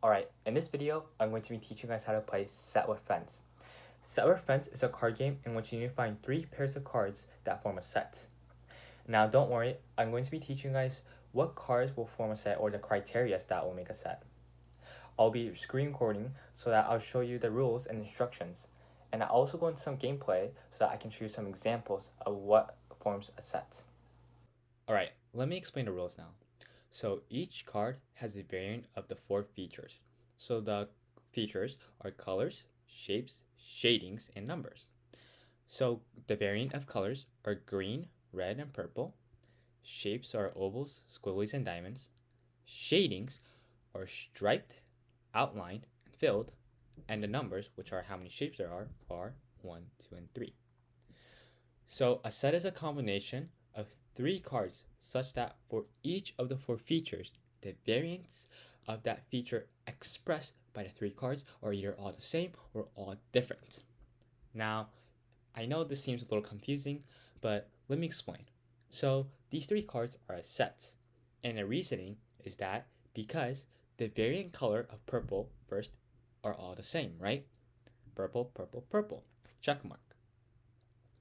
Alright, in this video, I'm going to be teaching you guys how to play Set with Friends. Set with Friends is a card game in which you need to find 3 pairs of cards that form a set. Now don't worry, I'm going to be teaching you guys what cards will form a set or the criteria that will make a set. I'll be screen recording so that I'll show you the rules and instructions. And I'll also go into some gameplay so that I can show you some examples of what forms a set. Alright, let me explain the rules now. So each card has a variant of the 4 features. So the features are colors, shapes, shadings, and numbers. So the variant of colors are green, red, and purple. Shapes are ovals, squigglies, and diamonds. Shadings are striped, outlined, and filled. And the numbers, which are how many shapes there are 1, 2, and 3. So a set is a combination of 3 cards such that for each of the 4 features, the variants of that feature expressed by the 3 cards are either all the same or all different. Now, I know this seems a little confusing, but let me explain. So these 3 cards are a set, and the reasoning is that because the variant color of purple first are all the same, right? Purple, purple, purple, check mark.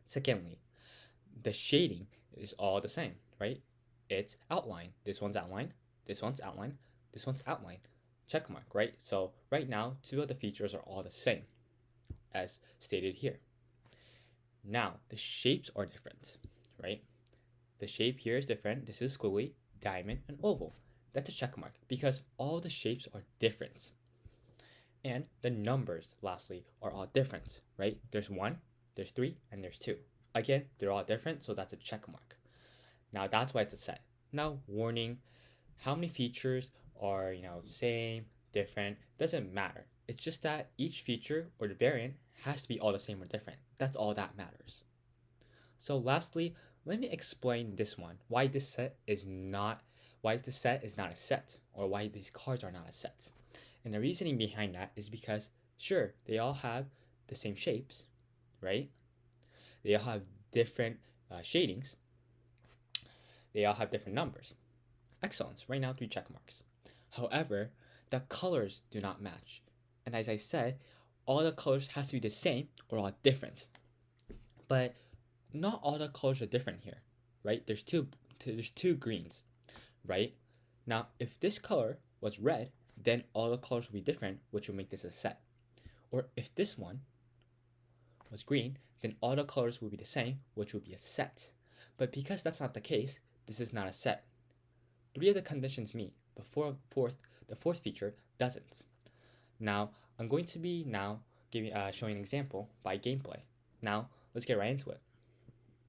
Secondly, the shading is all the same, right? It's outline. This one's outline, this one's outline, this one's outline. Check mark, right? So right now, 2 of the features are all the same, as stated here. Now, the shapes are different, right? The shape here is different. This is squiggly, diamond, and oval. That's a check mark because all the shapes are different. And the numbers, lastly, are all different, right? There's 1, there's 3, and there's 2. Again, they're all different, so that's a check mark. Now that's why it's a set. Now, warning, how many features are, same, different, doesn't matter. It's just that each feature or the variant has to be all the same or different. That's all that matters. So lastly, let me explain this one. Why this set is not a set, or why these cards are not a set. And the reasoning behind that is because, sure, they all have the same shapes, right? They all have different shadings. They all have different numbers. Excellent. Right now, 3 check marks. However, the colors do not match. And as I said, all the colors has to be the same or all different. But not all the colors are different here, right? There's two greens, right? Now, if this color was red, then all the colors would be different, which would make this a set. Or if this one was green, then all the colors would be the same, which would be a set. But because that's not the case, this is not a set. 3 of the conditions meet, but the fourth feature doesn't. Now, I'm going to be showing an example by gameplay. Now, let's get right into it.